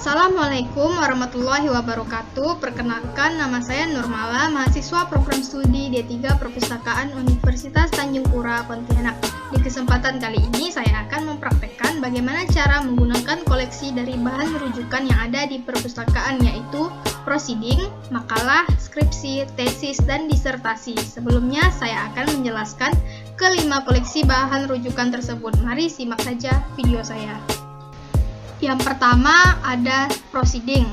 Assalamualaikum warahmatullahi wabarakatuh. Perkenalkan, nama saya Nurmala, mahasiswa program studi D3 Perpustakaan Universitas Tanjung Pura, Pontianak. Di kesempatan kali ini saya akan mempraktekkan bagaimana cara menggunakan koleksi dari bahan rujukan yang ada di perpustakaan, yaitu prosiding, makalah, skripsi, tesis, dan disertasi. Sebelumnya saya akan menjelaskan kelima koleksi bahan rujukan tersebut. Mari simak saja video saya. Yang pertama ada prosiding.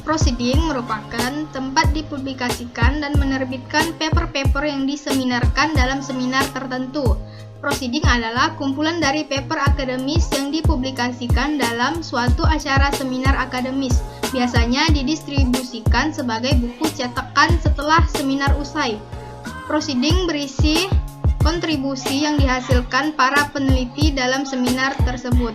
Prosiding merupakan tempat dipublikasikan dan menerbitkan paper-paper yang diseminarkan dalam seminar tertentu. Prosiding adalah kumpulan dari paper akademis yang dipublikasikan dalam suatu acara seminar akademis. Biasanya didistribusikan sebagai buku cetakan setelah seminar usai. Prosiding berisi kontribusi yang dihasilkan para peneliti dalam seminar tersebut.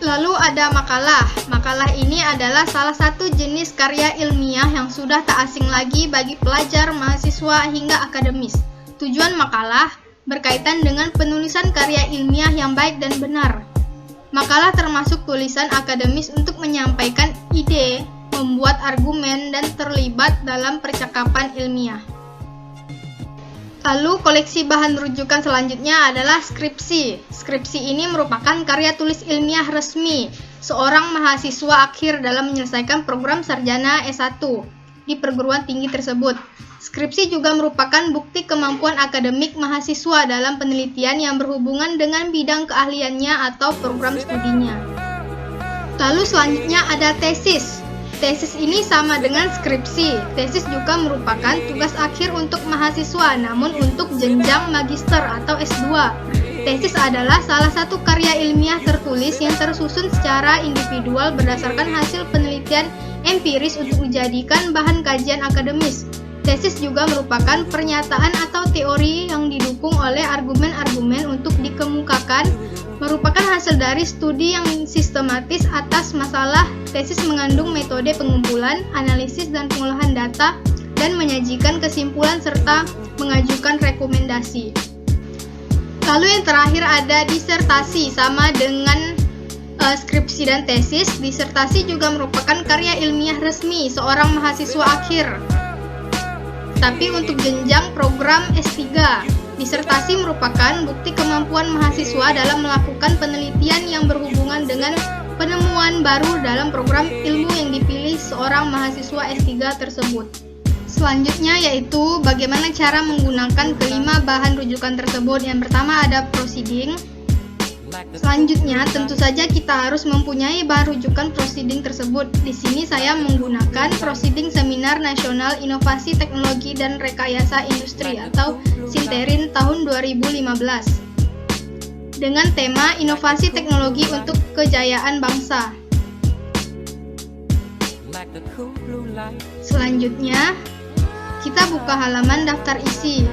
Lalu ada makalah. Makalah ini adalah salah satu jenis karya ilmiah yang sudah tak asing lagi bagi pelajar, mahasiswa, hingga akademis. Tujuan makalah berkaitan dengan penulisan karya ilmiah yang baik dan benar. Makalah termasuk tulisan akademis untuk menyampaikan ide, membuat argumen, dan terlibat dalam percakapan ilmiah. Lalu koleksi bahan rujukan selanjutnya adalah skripsi. Skripsi ini merupakan karya tulis ilmiah resmi seorang mahasiswa akhir dalam menyelesaikan program sarjana S1 di perguruan tinggi tersebut. Skripsi juga merupakan bukti kemampuan akademik mahasiswa dalam penelitian yang berhubungan dengan bidang keahliannya atau program studinya. Lalu selanjutnya ada tesis. Tesis ini sama dengan skripsi. Tesis juga merupakan tugas akhir untuk mahasiswa, namun untuk jenjang magister atau S2. Tesis adalah salah satu karya ilmiah tertulis yang tersusun secara individual berdasarkan hasil penelitian empiris untuk dijadikan bahan kajian akademis. Tesis juga merupakan pernyataan atau teori yang didukung oleh argumen-argumen untuk dikemukakan, merupakan hasil dari studi yang sistematis atas masalah. Tesis mengandung metode pengumpulan, analisis, dan pengolahan data, dan menyajikan kesimpulan serta mengajukan rekomendasi. Lalu yang terakhir ada disertasi. Sama dengan skripsi dan tesis, disertasi juga merupakan karya ilmiah resmi seorang mahasiswa akhir, tapi untuk jenjang program S3. Disertasi merupakan bukti kemampuan mahasiswa dalam melakukan penelitian yang berhubungan dengan penemuan baru dalam program ilmu yang dipilih seorang mahasiswa S3 tersebut. Selanjutnya yaitu bagaimana cara menggunakan kelima bahan rujukan tersebut. Yang pertama ada prosiding. Selanjutnya tentu saja kita harus mempunyai bahan rujukan prosiding tersebut. Di sini saya menggunakan prosiding Seminar Nasional Inovasi Teknologi dan Rekayasa Industri atau SINTERIN tahun 2015 dengan tema Inovasi Teknologi untuk Kejayaan Bangsa. Selanjutnya kita buka halaman daftar isi.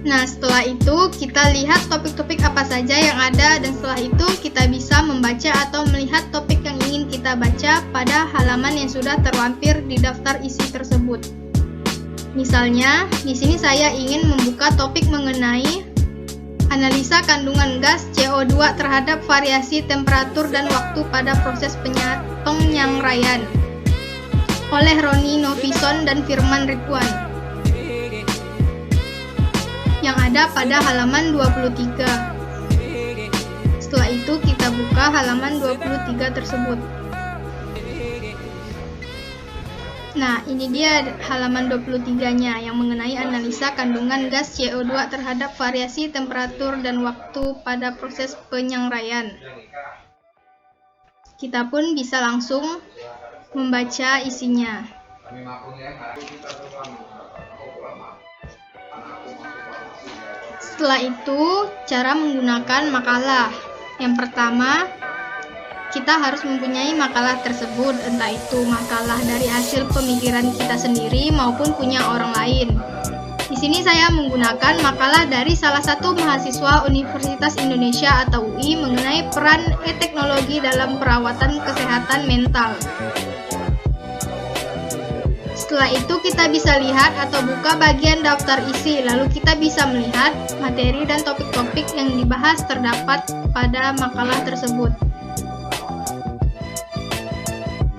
Nah, setelah itu kita lihat topik-topik apa saja yang ada, dan setelah itu kita bisa membaca atau melihat topik yang ingin kita baca pada halaman yang sudah terlampir di daftar isi tersebut. Misalnya, di sini saya ingin membuka topik mengenai analisa kandungan gas CO2 terhadap variasi temperatur dan waktu pada proses penyangraian oleh Roni Novison dan Firman Ridwan, yang ada pada halaman 23. Setelah itu kita buka halaman 23 tersebut. Nah, ini dia halaman 23-nya yang mengenai analisa kandungan gas CO2 terhadap variasi temperatur dan waktu pada proses penyangraian. Kita pun bisa langsung membaca isinya. Setelah itu, cara menggunakan makalah. Yang pertama, kita harus mempunyai makalah tersebut, entah itu makalah dari hasil pemikiran kita sendiri maupun punya orang lain. Di sini saya menggunakan makalah dari salah satu mahasiswa Universitas Indonesia atau UI mengenai peran e-teknologi dalam perawatan kesehatan mental. Setelah itu kita bisa lihat atau buka bagian daftar isi, lalu kita bisa melihat materi dan topik-topik yang dibahas terdapat pada makalah tersebut.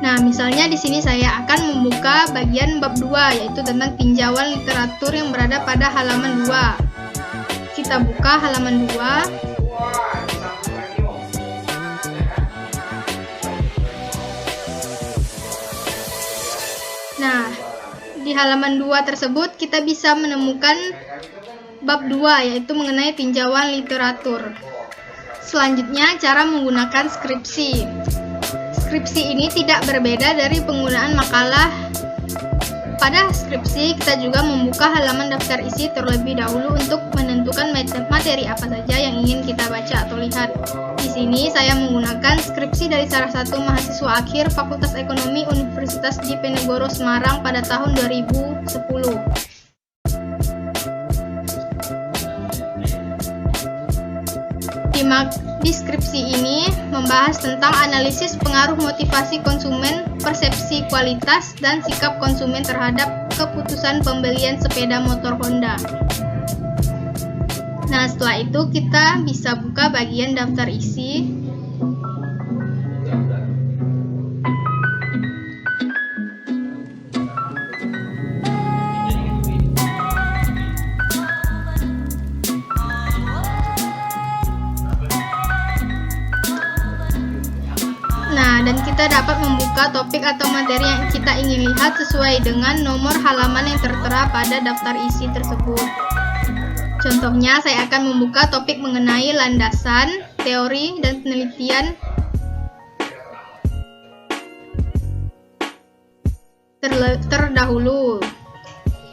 Nah, misalnya di sini saya akan membuka bagian bab 2, yaitu tentang tinjauan literatur yang berada pada halaman 2. Kita buka halaman 2. Nah, di halaman 2 tersebut kita bisa menemukan bab 2, yaitu mengenai tinjauan literatur. Selanjutnya, cara menggunakan skripsi. Skripsi ini tidak berbeda dari penggunaan makalah. Pada skripsi, kita juga membuka halaman daftar isi terlebih dahulu untuk menentukan materi apa saja yang ingin kita baca atau lihat. Di sini saya menggunakan skripsi dari salah satu mahasiswa akhir Fakultas Ekonomi Universitas Diponegoro Semarang pada tahun 2010. Di skripsi ini membahas tentang analisis pengaruh motivasi konsumen, persepsi kualitas, dan sikap konsumen terhadap keputusan pembelian sepeda motor Honda. Nah, setelah itu kita bisa buka bagian daftar isi. Nah, dan kita dapat membuka topik atau materi yang kita ingin lihat sesuai dengan nomor halaman yang tertera pada daftar isi tersebut. Contohnya, saya akan membuka topik mengenai landasan, teori, dan penelitian terdahulu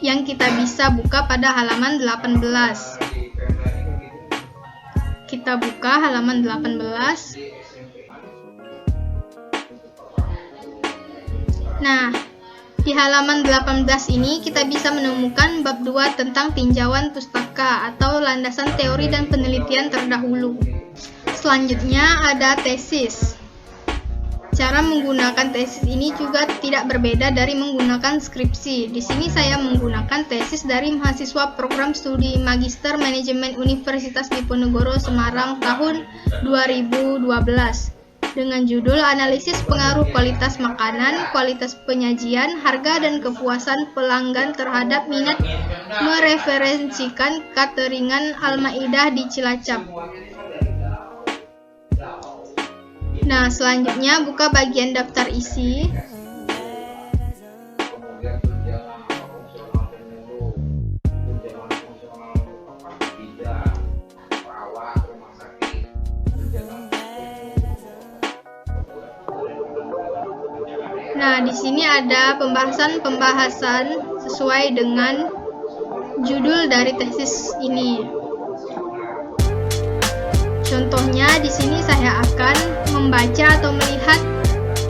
yang kita bisa buka pada halaman 18. Kita buka halaman 18. Nah, di halaman 18 ini kita bisa menemukan bab 2 tentang tinjauan pustaka atau landasan teori dan penelitian terdahulu. Selanjutnya ada tesis. Cara menggunakan tesis ini juga tidak berbeda dari menggunakan skripsi. Di sini saya menggunakan tesis dari mahasiswa program studi Magister Manajemen Universitas Diponegoro Semarang tahun 2012. Dengan judul Analisis Pengaruh Kualitas Makanan, Kualitas Penyajian, Harga dan Kepuasan Pelanggan Terhadap Minat Mereferensikan Cateringan Al-Maidah di Cilacap. Nah, selanjutnya buka bagian daftar isi. Nah, di sini ada pembahasan-pembahasan sesuai dengan judul dari tesis ini. Contohnya, di sini saya akan membaca atau melihat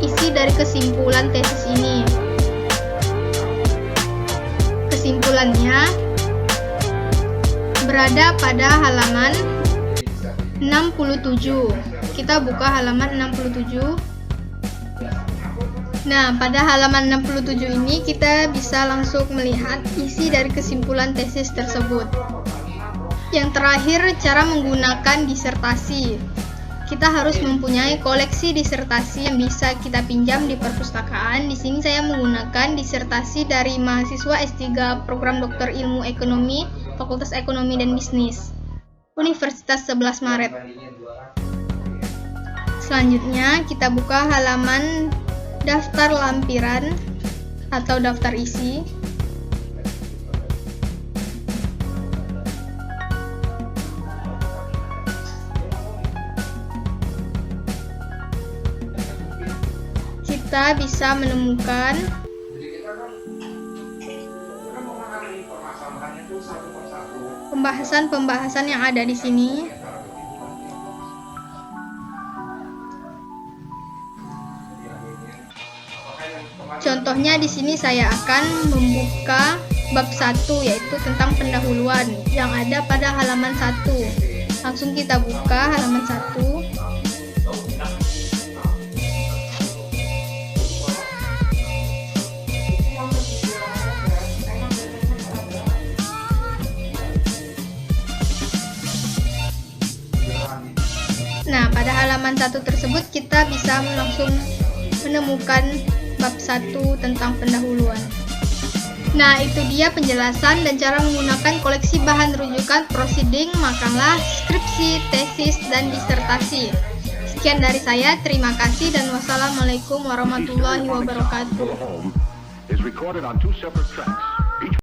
isi dari kesimpulan tesis ini. Kesimpulannya berada pada halaman 67. Kita buka halaman 67. Nah, pada halaman 67 ini kita bisa langsung melihat isi dari kesimpulan tesis tersebut. Yang terakhir, cara menggunakan disertasi. Kita harus mempunyai koleksi disertasi yang bisa kita pinjam di perpustakaan. Di sini saya menggunakan disertasi dari mahasiswa S3 Program Doktor Ilmu Ekonomi, Fakultas Ekonomi dan Bisnis, Universitas 11 Maret. Selanjutnya, kita buka halaman daftar lampiran atau daftar isi. Kita bisa menemukan pembahasan-pembahasan yang ada di sini. Contohnya di sini saya akan membuka bab 1, yaitu tentang pendahuluan yang ada pada halaman 1. Langsung kita buka halaman 1. Nah, pada halaman 1 tersebut kita bisa langsung menemukan bab 1 tentang pendahuluan. Nah, itu dia penjelasan dan cara menggunakan koleksi bahan rujukan prosiding, makalah, skripsi, tesis, dan disertasi. Sekian dari saya, terima kasih dan wassalamualaikum warahmatullahi wabarakatuh.